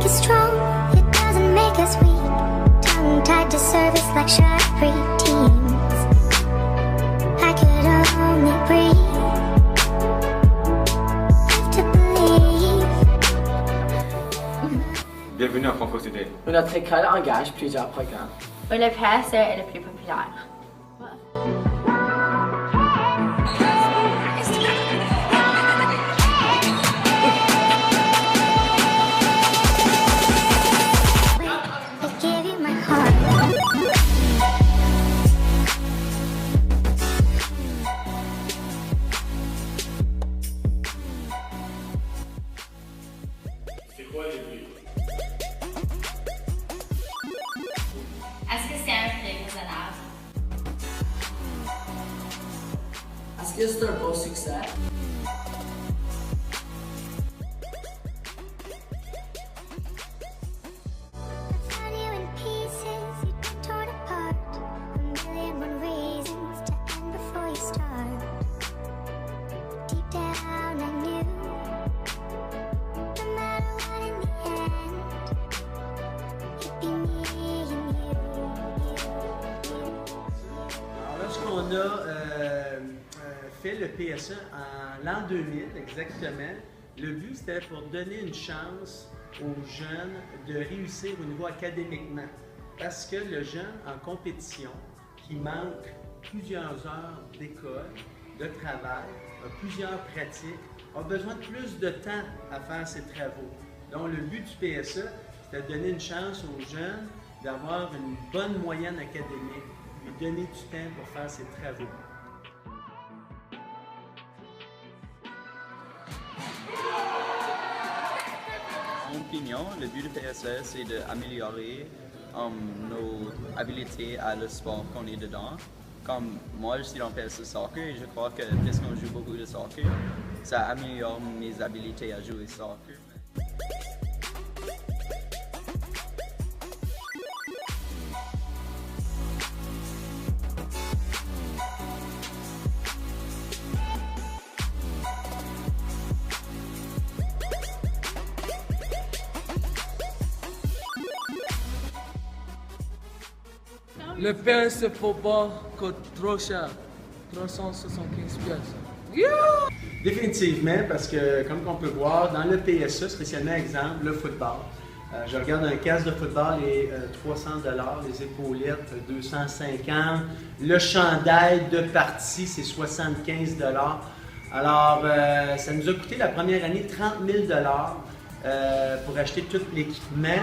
us strong, it doesn't make us weak. Tongue-tied to service like shy teens. I could only breathe. Have to believe. Bienvenue à Franco Cité. Notre école engage plusieurs programmes. Le PSE est le plus populaire. I gave you my heart. C'est quoi les prix? Est-ce que c'est un prix raisonnable? Est-ce que c'est un beau succès? Found you in pieces, you torn apart. A million one reasons to end before you start. Deep down I knew, no matter what in the end, it'd be me and you. Alors, lorsqu'on a fait le PSE en l'an 2000 exactement, le but c'était pour donner une chance aux jeunes de réussir au niveau académiquement. Parce que le jeune en compétition, qui manque plusieurs heures d'école, de travail, a plusieurs pratiques, a besoin de plus de temps à faire ses travaux. Donc le but du PSE, c'était de donner une chance aux jeunes d'avoir une bonne moyenne académique, lui donner du temps pour faire ses travaux. En mon opinion, le but du PSE, c'est d'améliorer nos habiletés à le sport qu'on est dedans. Comme moi, je suis dans le PSE soccer et je crois que puisqu'on joue beaucoup de soccer, ça améliore mes habiletés à jouer soccer. Le PSE football coûte trop cher, 375 pièces. Définitivement, parce que comme on peut voir, dans le PSE, spécialement exemple, le football, je regarde un casque de football et 300 $, les épaulettes 250, le chandail de partie c'est 75 $. Alors, ça nous a coûté la première année 30 000 $ pour acheter tout l'équipement.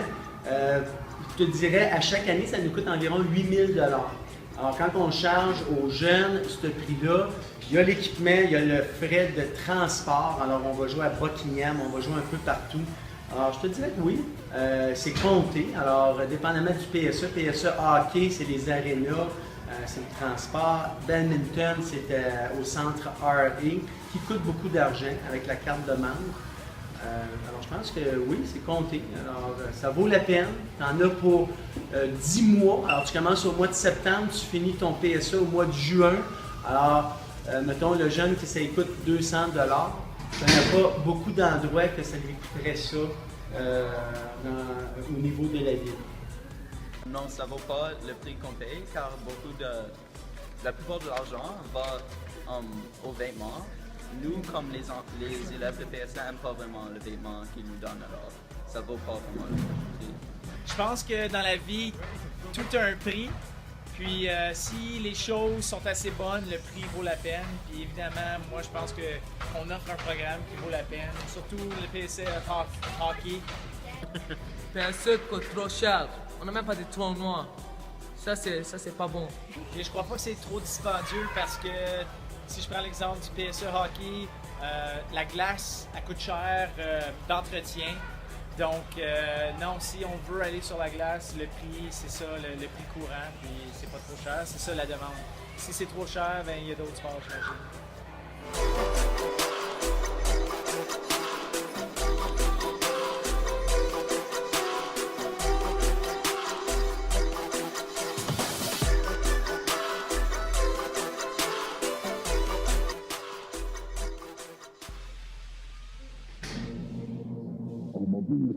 Je te dirais, à chaque année, ça nous coûte environ 8 000 $. Alors, quand on charge aux jeunes ce prix-là, il y a l'équipement, il y a le frais de transport. Alors, on va jouer à Buckingham, on va jouer un peu partout. Alors, je te dirais que oui, c'est compté. Alors, dépendamment du PSE, PSE hockey, c'est les arénas, c'est le transport. Badminton, c'est au centre RA, qui coûte beaucoup d'argent avec la carte de membre. Alors, je pense que oui, c'est compté. Alors, ça vaut la peine. Tu en as pour 10 mois. Alors, tu commences au mois de septembre, tu finis ton PSE au mois de juin. Alors, mettons, le jeune que ça lui coûte 200 $, il n'y a pas beaucoup d'endroits que ça lui coûterait ça au niveau de la ville. Non, ça ne vaut pas le prix qu'on paye car la plupart de l'argent va aux vêtements. Nous, comme les élèves de PSE, n'aiment pas vraiment le vêtement qu'ils nous donnent, alors ça ne vaut pas vraiment le prix. Je pense que dans la vie, tout a un prix. Puis si les choses sont assez bonnes, le prix vaut la peine. Puis évidemment, moi je pense qu'on offre un programme qui vaut la peine. Surtout le PSE hockey. PSE coûte trop cher. On n'a même pas de tournois. Ça c'est pas bon. Et je crois pas que c'est trop dispendieux parce que si je prends l'exemple du PSE hockey, la glace, elle coûte cher d'entretien. Donc, non, si on veut aller sur la glace, le prix, c'est ça, le prix courant, puis c'est pas trop cher, c'est ça la demande. Si c'est trop cher, ben il y a d'autres sports, j'imagine. Automobile.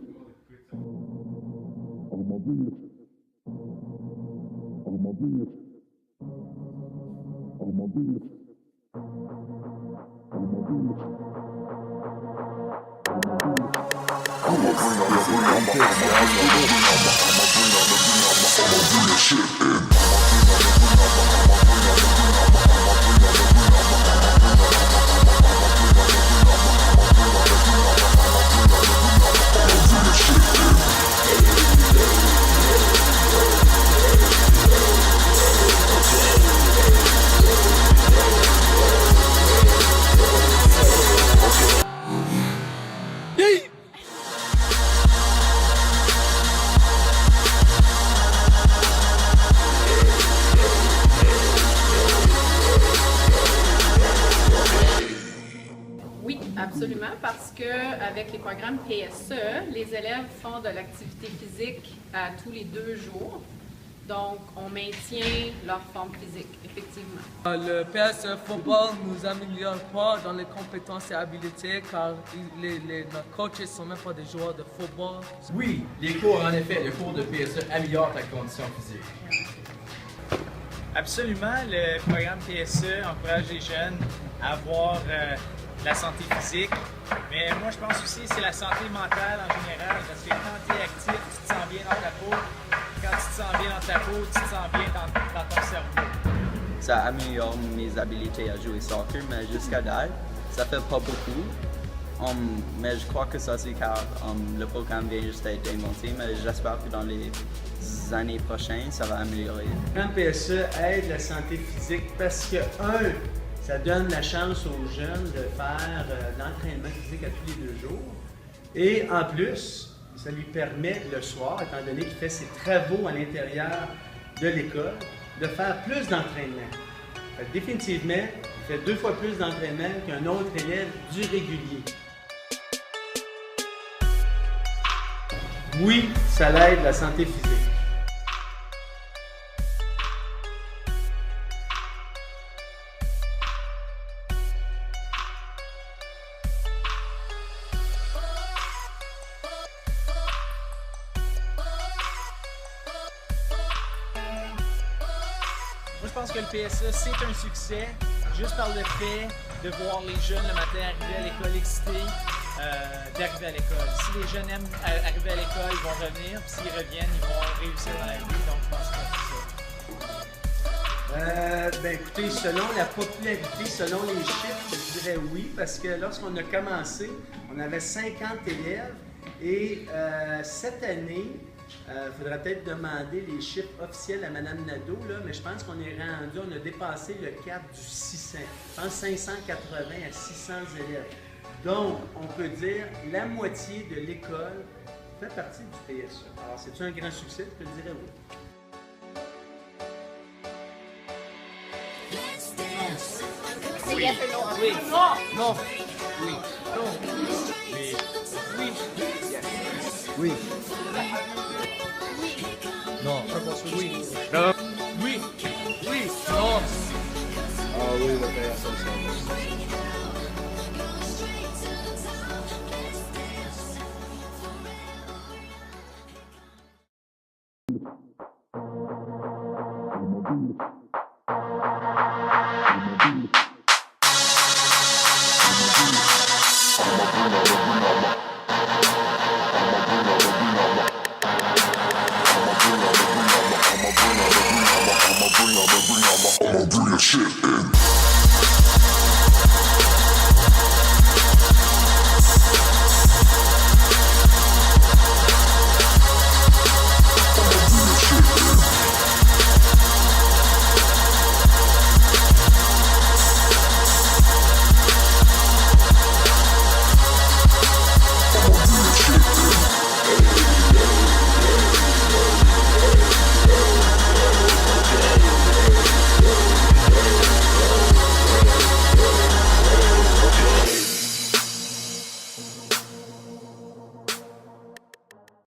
Oui, absolument, parce que avec les programmes PSE, les élèves font de l'activité physique à tous les 2 jours. Donc, on maintient leur forme physique, effectivement. Le PSE football ne nous améliore pas dans les compétences et habiletés car nos coachs ne sont même pas des joueurs de football. Oui, les cours, en effet, le cours de PSE améliore ta condition physique. Absolument, le programme PSE encourage les jeunes à avoir la santé physique, mais moi je pense aussi que c'est la santé mentale en général, parce que quand tu es actif, tu te sens bien dans ta peau. Quand tu te sens bien dans ta peau, tu te sens bien dans ton cerveau. Ça améliore mes habiletés à jouer soccer, mais jusqu'à date, ça fait pas beaucoup. Mais je crois que ça c'est car le programme vient juste d'être inventé, mais j'espère que dans les années prochaines, ça va améliorer. Le programme PSE aide la santé physique parce que, ça donne la chance aux jeunes de faire de l'entraînement physique à tous les 2 jours. Et en plus, ça lui permet le soir, étant donné qu'il fait ses travaux à l'intérieur de l'école, de faire plus d'entraînement. Définitivement, il fait 2 fois plus d'entraînement qu'un autre élève du régulier. Oui, ça l'aide la santé physique. Moi, je pense que le PSE, c'est un succès juste par le fait de voir les jeunes le matin arriver à l'école excités d'arriver à l'école. Si les jeunes aiment arriver à l'école, ils vont revenir, puis s'ils reviennent, ils vont réussir dans la vie. Donc, je pense que c'est ça. Ben écoutez, selon la popularité, selon les chiffres, je dirais oui, parce que lorsqu'on a commencé, on avait 50 élèves et cette année, il faudrait peut-être demander les chiffres officiels à Mme Nadeau, là, mais je pense qu'on est rendu, on a dépassé le cap du 600. Je pense 580 à 600 élèves. Donc, on peut dire la moitié de l'école fait partie du PSE. Alors, c'est-tu un grand succès? Je te dirais oui. C'est yes or no? Oui. Non. Non. Oui. Non. Oui. Oui. Oui. Non. Je pense que oui. Non. Oui. Oui. Non. Ah oui, le PSE, c'est I'ma bring your shit in.